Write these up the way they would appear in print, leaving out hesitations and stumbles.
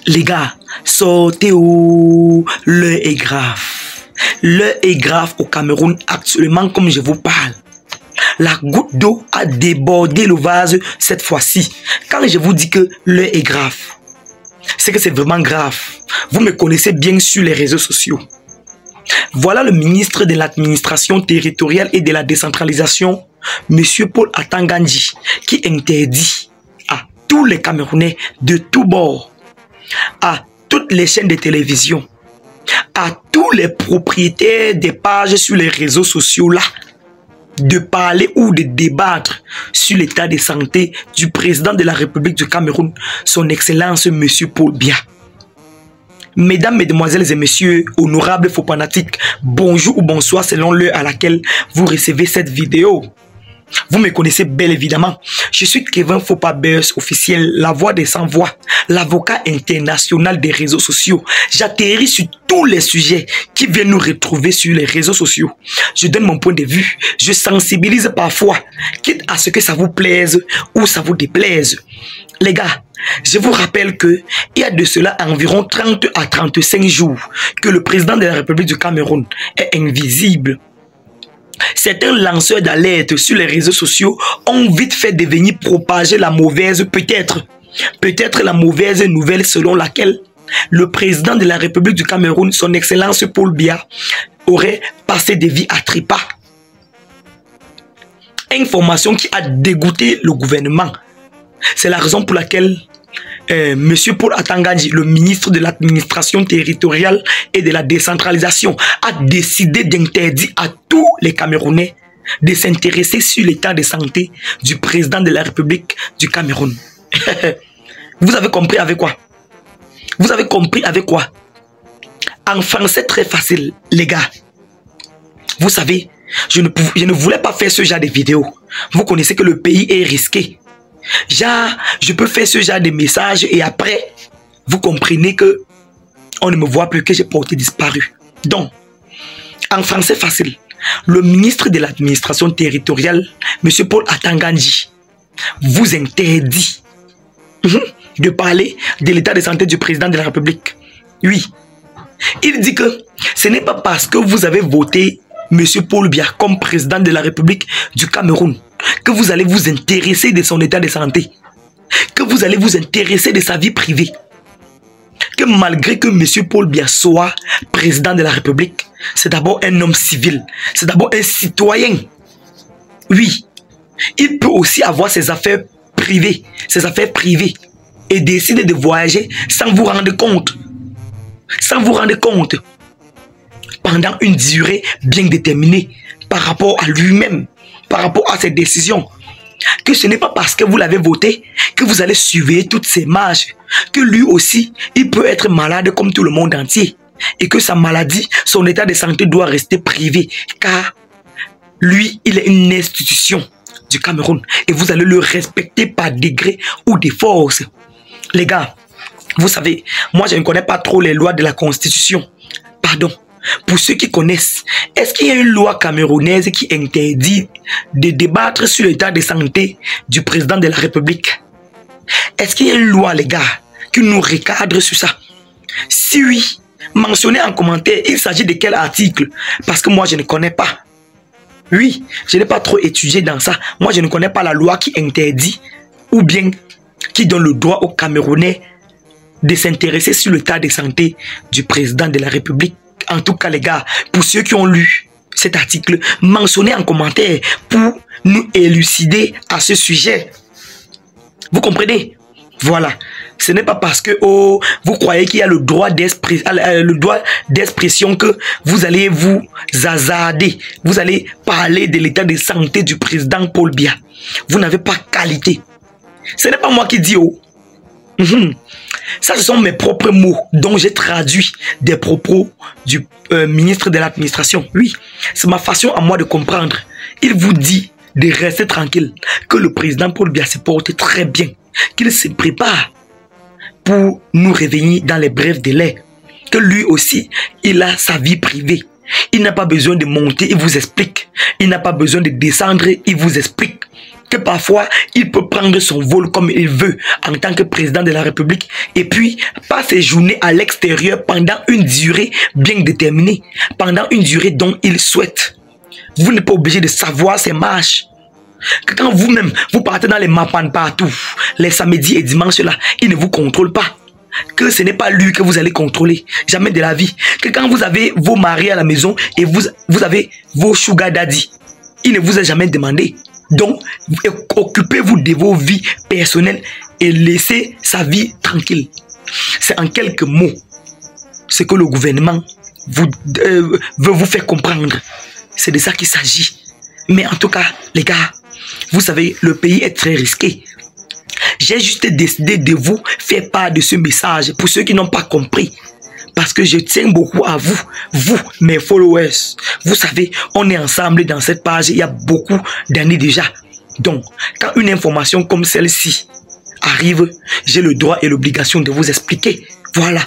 Les gars, sortez où l'heure est grave. L'heure est grave au Cameroun actuellement comme je vous parle. La goutte d'eau a débordé le vase cette fois-ci. Quand je vous dis que l'heure est grave, c'est que c'est vraiment grave. Vous me connaissez bien sur les réseaux sociaux. Voilà le ministre de l'administration territoriale et de la décentralisation, M. Paul Atangandji, qui interdit à tous les Camerounais de tous bords, à toutes les chaînes de télévision, à tous les propriétaires des pages sur les réseaux sociaux là, de parler ou de débattre sur l'état de santé du président de la République du Cameroun, son Excellence M. Paul Biya. Mesdames, Mesdemoiselles et Messieurs, honorables faux fanatiques, bonjour ou bonsoir selon l'heure à laquelle vous recevez cette vidéo. Vous me connaissez bel évidemment. Je suis Kevin Fopabers officiel, la voix des sans-voix, l'avocat international des réseaux sociaux. J'atterris sur tous les sujets qui viennent nous retrouver sur les réseaux sociaux. Je donne mon point de vue, je sensibilise parfois, quitte à ce que ça vous plaise ou ça vous déplaise. Les gars, je vous rappelle que il y a de cela environ 30 à 35 jours que le président de la République du Cameroun est invisible. Certains lanceurs d'alerte sur les réseaux sociaux ont vite fait devenir propager la mauvaise, peut-être la mauvaise nouvelle selon laquelle le président de la République du Cameroun, son Excellence Paul Biya, aurait passé des vies à trépas. Information qui a dégoûté le gouvernement. C'est la raison pour laquelle M. Paul Atangandji, le ministre de l'administration territoriale et de la décentralisation, a décidé d'interdire à tous les Camerounais de s'intéresser sur l'état de santé du président de la République du Cameroun. Vous avez compris avec quoi? Vous avez compris avec quoi? En français très facile, les gars. Vous savez, je ne voulais pas faire ce genre de vidéo. Vous connaissez que le pays est risqué. Je peux faire ce genre de messages et après, vous comprenez que on ne me voit plus, que j'ai porté disparu. Donc, en français facile, le ministre de l'administration territoriale, M. Paul Atangandji, vous interdit de parler de l'état de santé du président de la République. Oui, il dit que ce n'est pas parce que vous avez voté M. Paul Biya comme président de la République du Cameroun que vous allez vous intéresser de son état de santé, que vous allez vous intéresser de sa vie privée, que malgré que M. Paul Biya soit président de la République, c'est d'abord un homme civil, c'est d'abord un citoyen. Oui, il peut aussi avoir ses affaires privées et décider de voyager sans vous rendre compte, pendant une durée bien déterminée par rapport à lui-même, par rapport à ses décisions. Que ce n'est pas parce que vous l'avez voté que vous allez surveiller toutes ses marches. Que lui aussi, il peut être malade comme tout le monde entier. Et que sa maladie, son état de santé doit rester privé. Car lui, il est une institution du Cameroun. Et vous allez le respecter par degré ou de force. Les gars, vous savez, moi je ne connais pas trop les lois de la Constitution. Pardon. Pour ceux qui connaissent, est-ce qu'il y a une loi camerounaise qui interdit de débattre sur l'état de santé du président de la République? Est-ce qu'il y a une loi, les gars, qui nous recadre sur ça? Si oui, mentionnez en commentaire, il s'agit de quel article? Parce que moi, je ne connais pas. Oui, je n'ai pas trop étudié dans ça. Moi, je ne connais pas la loi qui interdit ou bien qui donne le droit aux Camerounais de s'intéresser sur l'état de santé du président de la République. En tout cas, les gars, pour ceux qui ont lu cet article, mentionnez en commentaire pour nous élucider à ce sujet. Vous comprenez? Voilà. Ce n'est pas parce que vous croyez qu'il y a le droit d'expression que vous allez vous hasarder. Vous allez parler de l'état de santé du président Paul Biya. Vous n'avez pas qualité. Ce n'est pas moi qui dis Ça, ce sont mes propres mots dont j'ai traduit des propos du ministre de l'administration. Oui, c'est ma façon à moi de comprendre. Il vous dit de rester tranquille, que le président Paul Biya se porte très bien, qu'il se prépare pour nous réveiller dans les brefs délais, que lui aussi, il a sa vie privée. Il n'a pas besoin de monter, il vous explique. Il n'a pas besoin de descendre, il vous explique. Que que parfois, il peut prendre son vol comme il veut en tant que président de la République et puis pas séjourner à l'extérieur pendant une durée bien déterminée, pendant une durée dont il souhaite. Vous n'êtes pas obligé de savoir ses marches. Que quand vous-même, vous partez dans les mapan partout, les samedis et dimanches là, il ne vous contrôle pas. Que ce n'est pas lui que vous allez contrôler. Jamais de la vie. Que quand vous avez vos maris à la maison et vous avez vos sugar daddy, il ne vous a jamais demandé. Donc, occupez-vous de vos vies personnelles et laissez sa vie tranquille. C'est en quelques mots ce que le gouvernement veut vous faire comprendre. C'est de ça qu'il s'agit. Mais en tout cas, les gars, vous savez, le pays est très risqué. J'ai juste décidé de vous faire part de ce message pour ceux qui n'ont pas compris. Parce que je tiens beaucoup à vous, mes followers. Vous savez, on est ensemble dans cette page il y a beaucoup d'années déjà. Donc, quand une information comme celle-ci arrive, j'ai le droit et l'obligation de vous expliquer. Voilà,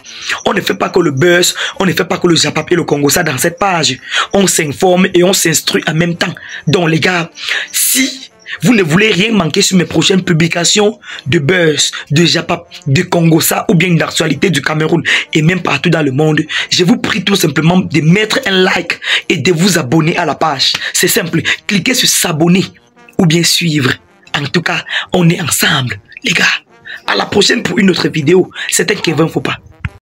on ne fait pas que le buzz, on ne fait pas que le Japap et le Congossa dans cette page. On s'informe et on s'instruit en même temps. Donc les gars, si vous ne voulez rien manquer sur mes prochaines publications de buzz, de Japap, de Congossa ou bien d'actualité du Cameroun et même partout dans le monde, je vous prie tout simplement de mettre un like et de vous abonner à la page. C'est simple, cliquez sur s'abonner ou bien suivre. En tout cas, on est ensemble, les gars. À la prochaine pour une autre vidéo. C'était Kevin Fopa.